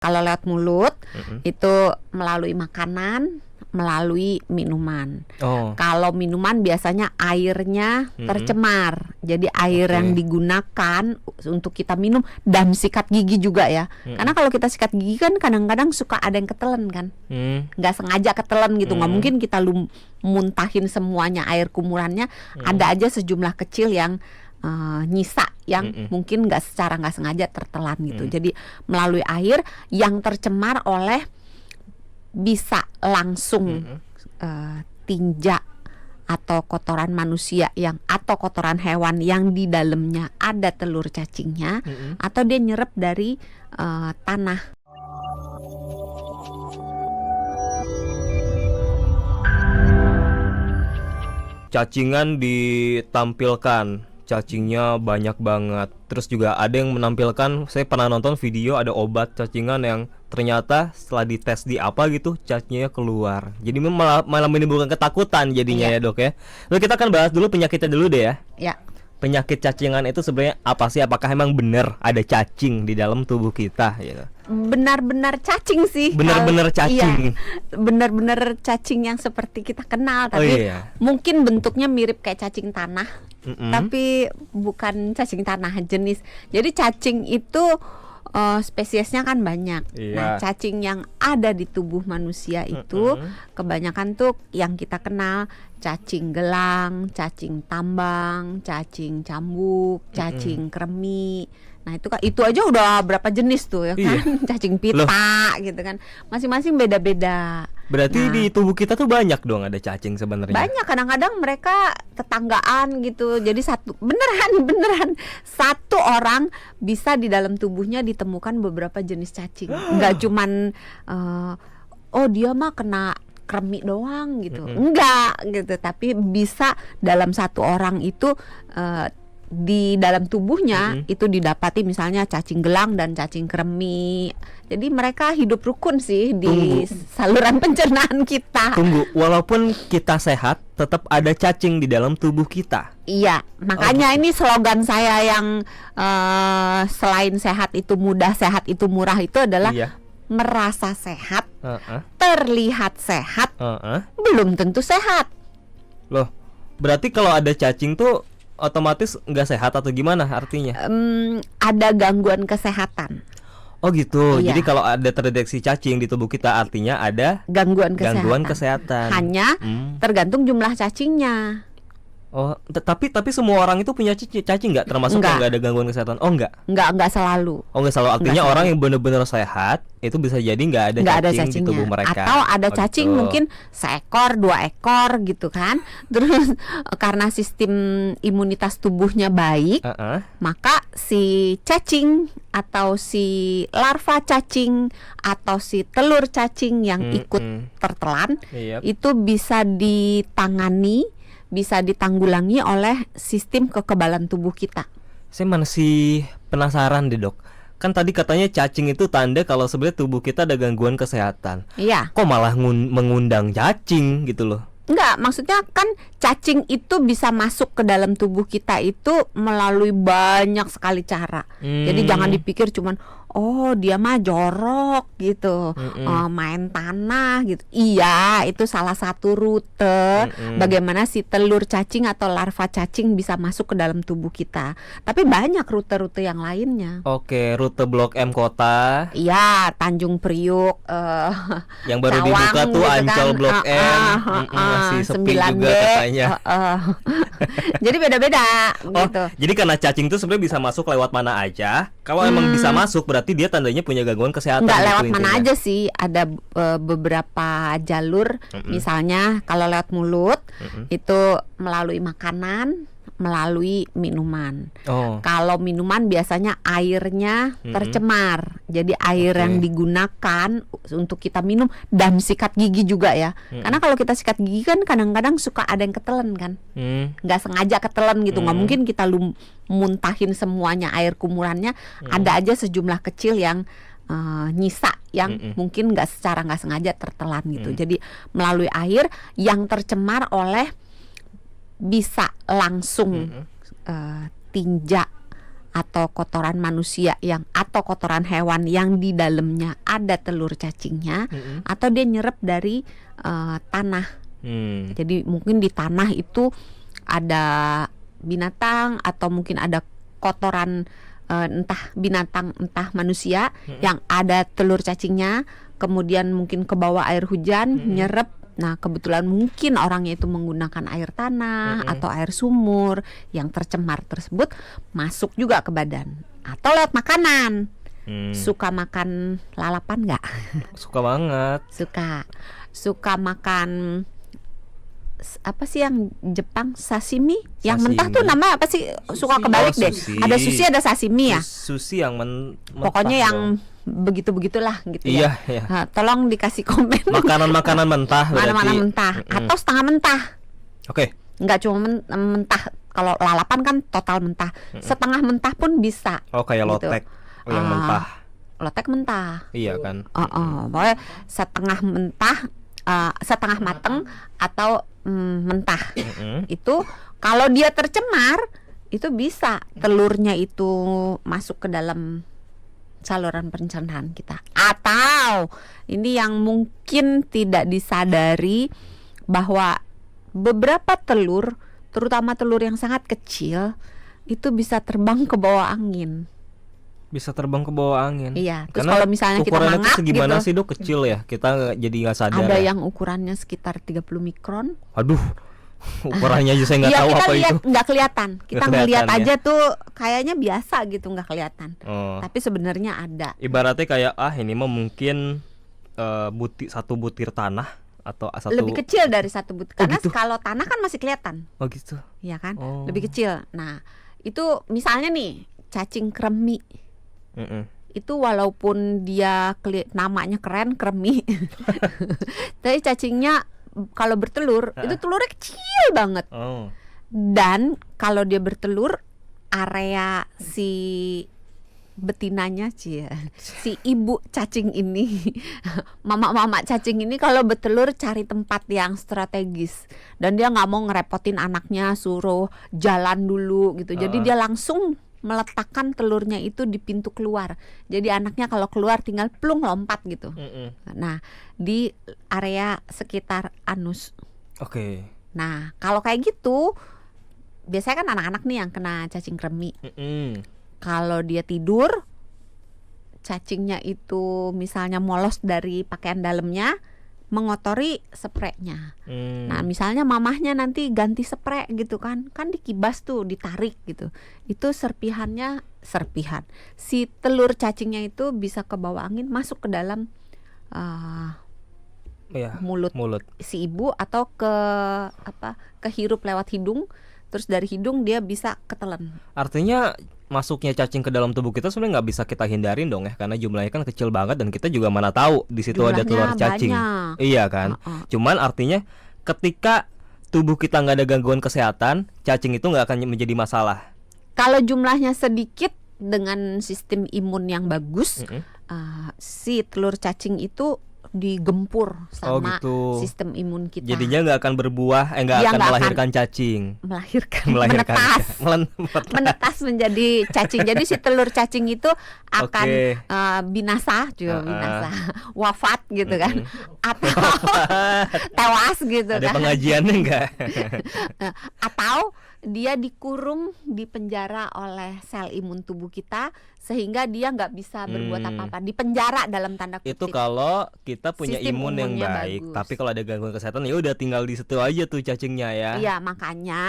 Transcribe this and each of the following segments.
Kalau lewat mulut Mm-mm. itu melalui makanan, melalui minuman. Oh. Kalau minuman biasanya airnya tercemar. Jadi air Oke. yang digunakan untuk kita minum dan sikat gigi juga ya. Karena kalau kita sikat gigi kan kadang-kadang suka ada yang ketelen kan. Nggak sengaja ketelen gitu. Nggak mungkin kita muntahin semuanya air kumurannya. Ada aja sejumlah kecil yang nyisa yang mungkin nggak sengaja tertelan gitu. Jadi melalui air yang tercemar oleh bisa langsung tinja atau kotoran manusia atau kotoran hewan yang di dalamnya ada telur cacingnya, atau dia nyerap dari tanah. Cacingan ditampilkan, cacingnya banyak banget. Terus juga ada yang menampilkan, saya pernah nonton video ada obat cacingan yang ternyata setelah dites di apa gitu cacingnya keluar. Jadi malah menimbulkan ketakutan jadinya ya dok ya. Lalu kita akan bahas dulu penyakitnya dulu deh ya. Ya. Penyakit cacingan itu sebenarnya apa sih? Apakah emang benar ada cacing di dalam tubuh kita gitu? Benar-benar cacing sih. Benar-benar cacing. Iya, benar-benar cacing yang seperti kita kenal, tapi mungkin bentuknya mirip kayak cacing tanah. Tapi bukan cacing tanah jenis. Jadi cacing itu spesiesnya kan banyak. Nah, cacing yang ada di tubuh manusia itu kebanyakan tuh yang kita kenal cacing gelang, cacing tambang, cacing cambuk, cacing kremi. Nah, itu aja udah berapa jenis tuh ya kan? Cacing pita gitu kan. Masing-masing beda-beda. Berarti di tubuh kita tuh banyak dong ada cacing sebenarnya. Banyak, kadang-kadang mereka tetanggaan gitu. Jadi beneran satu orang bisa di dalam tubuhnya ditemukan beberapa jenis cacing. Enggak cuman dia mah kena kremi doang gitu. Enggak gitu, tapi bisa dalam satu orang itu di dalam tubuhnya itu didapati misalnya cacing gelang dan cacing kremi. Jadi mereka hidup rukun sih di saluran pencernaan kita. Tunggu, walaupun kita sehat tetap ada cacing di dalam tubuh kita. Iya, makanya ini slogan saya yang selain sehat itu mudah, sehat itu murah itu adalah merasa sehat, terlihat sehat, belum tentu sehat. Loh, berarti kalau ada cacing tuh otomatis nggak sehat atau gimana artinya? Ada gangguan kesehatan. Oh gitu. Jadi kalau ada terdeteksi cacing di tubuh kita artinya ada gangguan kesehatan. Hanya tergantung jumlah cacingnya. Oh, tapi semua orang itu punya cacing nggak? Termasuk yang nggak ada gangguan kesehatan? Oh nggak selalu. Oh nggak selalu. Artinya orang yang benar-benar sehat itu bisa jadi nggak ada cacing di tubuh mereka. Atau ada cacing mungkin seekor, 2 ekor gitu kan. Terus karena sistem imunitas tubuhnya baik, maka si cacing atau si larva cacing atau si telur cacing yang ikut tertelan itu bisa ditangani, bisa ditanggulangi oleh sistem kekebalan tubuh kita. Saya masih penasaran deh dok. Kan tadi katanya cacing itu tanda kalau sebenarnya tubuh kita ada gangguan kesehatan. Iya. Kok malah mengundang cacing gitu loh? Enggak, maksudnya kan cacing itu bisa masuk ke dalam tubuh kita itu melalui banyak sekali cara. Jadi jangan dipikir cuman dia mah jorok gitu, main tanah gitu. Iya, itu salah satu rute bagaimana si telur cacing atau larva cacing bisa masuk ke dalam tubuh kita. Tapi banyak rute-rute yang lainnya. Oke, rute Blok M Kota. Iya, Tanjung Priuk, yang baru Cawang, dibuka tuh gitu Ancol kan. Blok M. Masih sepi 9B, juga katanya. Jadi beda-beda gitu. Jadi karena cacing itu sebenarnya bisa masuk lewat mana aja. Kalau emang bisa masuk berarti dia tandanya punya gangguan kesehatan. Nggak lewat gitu mana intinya. aja sih. Ada beberapa jalur. Misalnya kalau lewat mulut itu melalui makanan, melalui minuman. Kalau minuman biasanya airnya tercemar. Jadi air yang digunakan untuk kita minum dan sikat gigi juga ya. Karena kalau kita sikat gigi kan kadang-kadang suka ada yang ketelen kan. Nggak sengaja ketelen gitu. Nggak mungkin kita muntahin semuanya air kumurannya. Ada aja sejumlah kecil yang nyisa yang mungkin nggak sengaja tertelan gitu. Jadi melalui air yang tercemar oleh bisa langsung tinja atau kotoran manusia atau kotoran hewan yang di dalamnya ada telur cacingnya, atau dia nyerap dari tanah. Jadi mungkin di tanah itu ada binatang atau mungkin ada kotoran entah binatang entah manusia yang ada telur cacingnya, kemudian mungkin ke bawah air hujan nyerap. Nah, kebetulan mungkin orangnya itu menggunakan air tanah atau air sumur yang tercemar tersebut masuk juga ke badan atau lewat makanan. Suka makan lalapan nggak? Suka banget. Suka makan apa sih yang Jepang, sashimi? Yang mentah tuh namanya apa sih? Suka kebalik deh. Ada sushi, ada sashimi ya. Sushi yang pokoknya yang begitu-begitulah gitu ya. Iya. Nah, tolong dikasih komen. Makanan mentah berarti. Makanan mentah atau setengah mentah. Oke. Nggak cuma mentah. Kalau lalapan kan total mentah. Setengah mentah pun bisa. Oh, kayak gitu. Lotek yang mentah. Lotek mentah. Iya kan. Pokoknya setengah mentah, setengah mateng atau mentah. Itu kalau dia tercemar itu bisa telurnya itu masuk ke dalam saluran pencernaan kita. Atau ini yang mungkin tidak disadari, bahwa beberapa telur, terutama telur yang sangat kecil, itu bisa terbang ke bawah angin. Bisa terbang ke bawah angin. Iya. Terus kalau misalnya kita mangap segimana gitu, sih Dok, kecil ya, kita jadi nggak sadar. Ada ya? yang ukurannya sekitar 30 mikron. Aduh, ukurannya aja saya nggak tahu apa lihat, itu. Nggak kelihatan. Kita ngelihat ya? aja tuh kayaknya biasa gitu, nggak kelihatan. Tapi sebenarnya ada. Ibaratnya kayak ini mah mungkin satu butir tanah atau satu. Lebih kecil dari satu butir. Karena gitu? Kalau tanah kan masih kelihatan. Oh gitu. Iya kan? Lebih kecil. Nah, itu misalnya nih cacing kremi. Itu walaupun dia namanya keren, kremi, tapi cacingnya kalau bertelur itu telurnya kecil banget. Dan kalau dia bertelur, area si betinanya si ibu cacing ini, mama cacing ini kalau bertelur cari tempat yang strategis, dan dia nggak mau ngerepotin anaknya, suruh jalan dulu gitu. Jadi dia langsung meletakkan telurnya itu di pintu keluar. Jadi anaknya kalau keluar tinggal plung lompat gitu. Nah, di area sekitar anus. Oke. Nah, kalau kayak gitu biasanya kan anak-anak nih yang kena cacing kremi. Kalau dia tidur, cacingnya itu misalnya molos dari pakaian dalamnya, mengotori spraynya. Nah, misalnya mamahnya nanti ganti spray gitu kan dikibas tuh, ditarik gitu. Itu serpihan. Si telur cacingnya itu bisa ke bawah angin, masuk ke dalam mulut si ibu, atau kehirup lewat hidung. Terus dari hidung dia bisa ketelan. Artinya masuknya cacing ke dalam tubuh kita sebenarnya nggak bisa kita hindarin dong ya, karena jumlahnya kan kecil banget dan kita juga mana tahu di situ ada telur cacing. Banyak. Iya kan. Cuman artinya ketika tubuh kita nggak ada gangguan kesehatan, cacing itu nggak akan menjadi masalah. Kalau jumlahnya sedikit dengan sistem imun yang bagus, si telur cacing itu digempur sama sistem imun kita. Jadinya nggak akan berbuah, nggak akan melahirkan cacing. Menetas menjadi cacing. Jadi si telur cacing itu akan binasa, wafat gitu kan, atau tewas gitu. Ada pengajiannya nggak? Atau dia dikurung di penjara oleh sel imun tubuh kita sehingga dia nggak bisa berbuat apa-apa, di penjara dalam tanda kutip. Itu kalau kita punya sistem imun yang baik, bagus. tapi kalau ada gangguan kesehatan ya udah tinggal di situ aja tuh cacingnya ya. Iya, makanya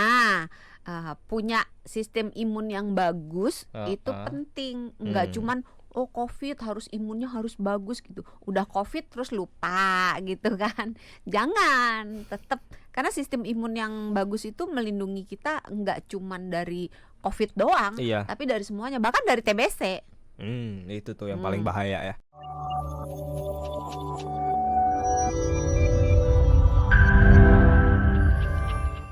punya sistem imun yang bagus itu penting. Nggak cuman COVID harus imunnya harus bagus gitu. Udah COVID terus lupa gitu kan. Jangan, tetap, karena sistem imun yang bagus itu melindungi kita nggak cuman dari COVID doang, tapi dari semuanya, bahkan dari TBC. Itu tuh yang paling bahaya ya.